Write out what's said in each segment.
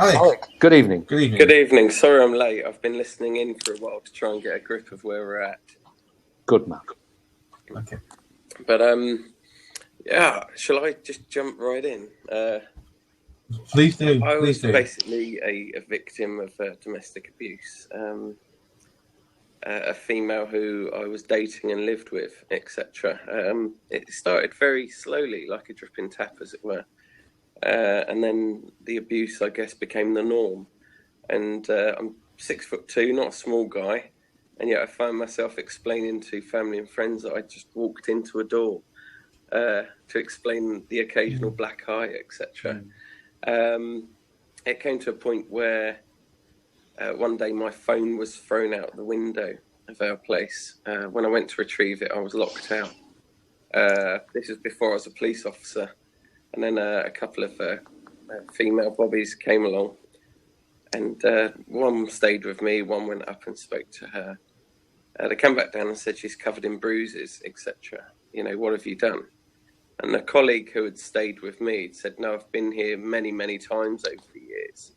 Alec, good evening. Good evening. Good evening. Sorry I'm late. I've been listening in for a while to try and get a grip of where we're at. Good man. Okay. But yeah, shall I just jump right in? Please do. I was basically a victim of domestic abuse. A female who I was dating and lived with, etc. It started very slowly, like a dripping tap, as it were. And then the abuse, I guess, became the norm. And I'm 6'2", not a small guy. And yet I found myself explaining to family and friends that I just walked into a door to explain the occasional black eye, etc. It came to a point where one day my phone was thrown out the window of our place. When I went to retrieve it, I was locked out. This was before I was a police officer. And then a couple of female bobbies came along, and one stayed with me, one went up and spoke to her. They came back down and said she's covered in bruises, etc. You know, what have you done? And the colleague who had stayed with me said, no, I've been here many, many times over the years.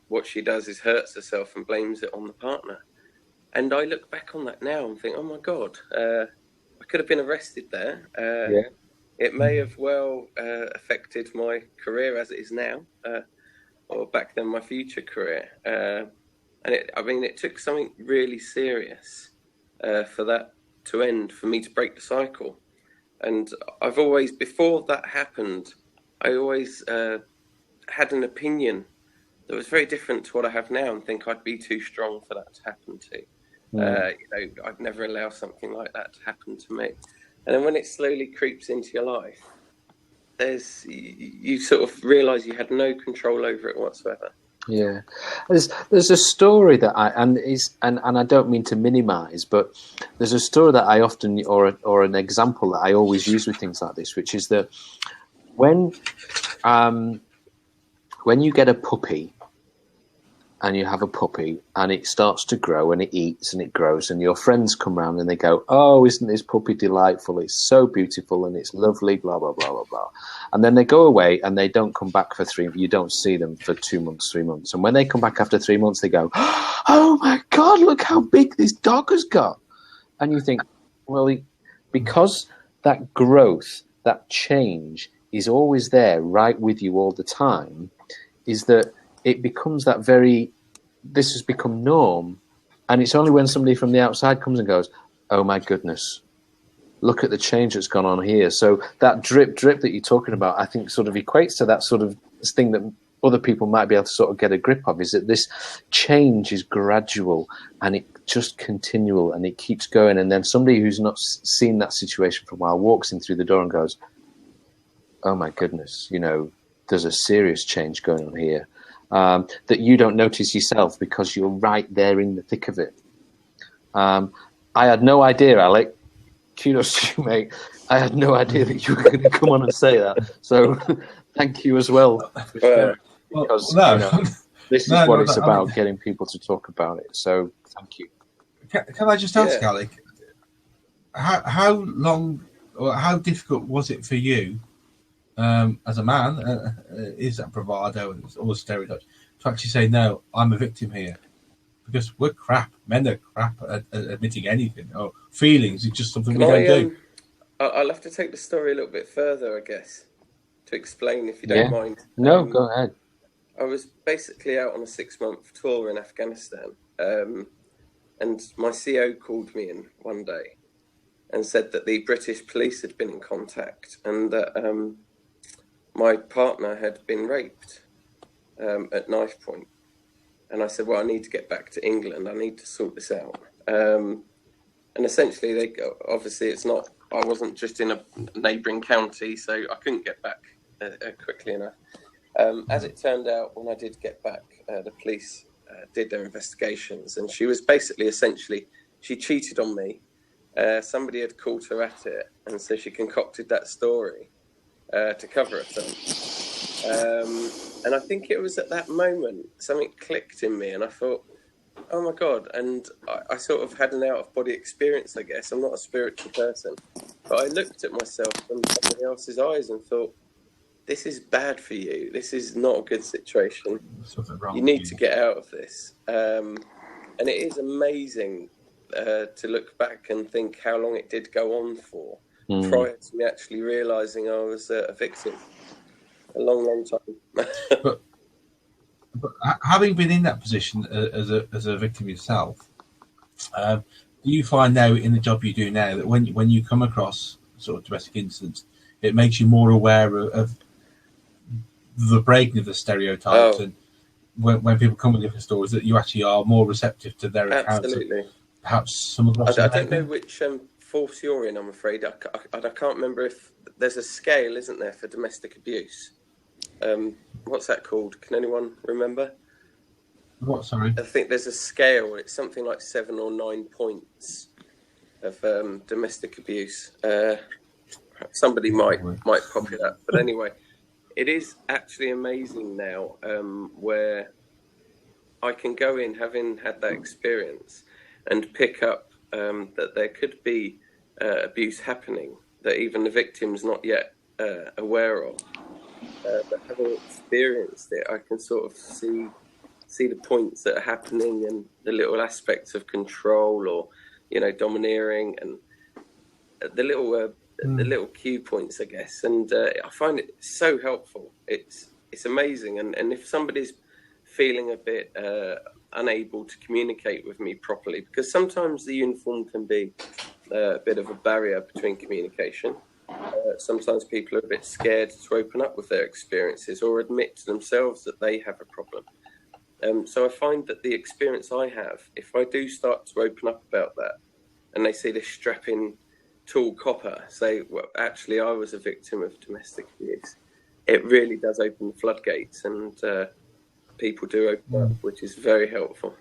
What she does is hurts herself and blames it on the partner. And I look back on that now and think, oh my God, I could have been arrested there. It may have well affected my career as it is now, or back then my future career. And it took something really serious for that to end, for me to break the cycle. And I've always, before that happened, I always had an opinion that was very different to what I have now, and think I'd be too strong for that to happen to. I'd never allow something like that to happen to me. And then when it slowly creeps into your life, you sort of realise you had no control over it whatsoever. Yeah, there's a story that and I don't mean to minimise, but there's a story that I often, or an example that I always use with things like this, which is that when you get a puppy, and you have a puppy and it starts to grow and it eats and it grows, and your friends come round and they go, oh, isn't this puppy delightful? It's so beautiful and it's lovely, blah, blah, blah, blah, blah. And then they go away and they don't come back for you don't see them for 2 months, 3 months. And when they come back after 3 months, they go, oh my God, look how big this dog has got. And you think, well, because that growth, that change is always there right with you all the time, is that it becomes this has become norm. And it's only when somebody from the outside comes and goes, oh my goodness, look at the change that's gone on here. So that drip that you're talking about, I think sort of equates to that sort of thing that other people might be able to sort of get a grip of, is that this change is gradual and it just continual and it keeps going. And then somebody who's not seen that situation for a while walks in through the door and goes, oh my goodness, there's a serious change going on here. That you don't notice yourself because you're right there in the thick of it. I had no idea, Alec. Kudos to you, mate. I had no idea that you were going to come on and say that. So thank you as well. Because this is what it's about, getting people to talk about it. So thank you. Can I just ask, Alec, how long or how difficult was it for you, as a man, is that bravado and all the stereotypes, to actually say, no, I'm a victim here? Because we're crap. Men are crap at admitting anything. Or feelings is just something we don't do. I'll have to take the story a little bit further, I guess, to explain, if you don't mind. No, go ahead. I was basically out on a 6-month tour in Afghanistan, and my CO called me in one day and said that the British police had been in contact and that my partner had been raped at knife point. And I said, well, I need to get back to England. I need to sort this out. And essentially, obviously, I wasn't just in a neighbouring county, so I couldn't get back quickly enough. As it turned out, when I did get back, the police did their investigations, and she was essentially, she cheated on me. Somebody had caught her at it, and so she concocted that story to cover herself. And I think it was at that moment something clicked in me, and I thought, oh my God. And I sort of had an out-of-body experience, I guess. I'm not a spiritual person, but I looked at myself from somebody else's eyes and thought, this is bad for you. This is not a good situation. Something wrong. You need to get out of this. And it is amazing to look back and think how long it did go on for prior to me actually realising I was a victim. A long, long time. but having been in that position as a victim yourself, do you find now in the job you do now that when you come across sort of domestic incidents, it makes you more aware of the breaking of the stereotypes, and when people come with different stories, that you actually are more receptive to their accounts? Absolutely. Perhaps some of the I don't know which force you're in, I'm afraid. I can't remember if there's a scale, isn't there, for domestic abuse? What's that called? Can anyone remember? What, sorry? I think there's a scale. It's something like 7 or 9 points of domestic abuse. Somebody might pop it up. But anyway, it is actually amazing now where I can go in, having had that experience, and pick up that there could be abuse happening that even the victim's not yet aware of. But having experienced it, I can sort of see the points that are happening and the little aspects of control, or domineering, and the little cue points, I guess. And I find it so helpful. It's amazing. And if somebody's feeling a bit unable to communicate with me properly, because sometimes the uniform can be a bit of a barrier between communication. Sometimes people are a bit scared to open up with their experiences or admit to themselves that they have a problem. So I find that the experience I have, if I do start to open up about that, and they see this strapping tall copper say, well, actually, I was a victim of domestic abuse, it really does open the floodgates, and people do open up, which is very helpful.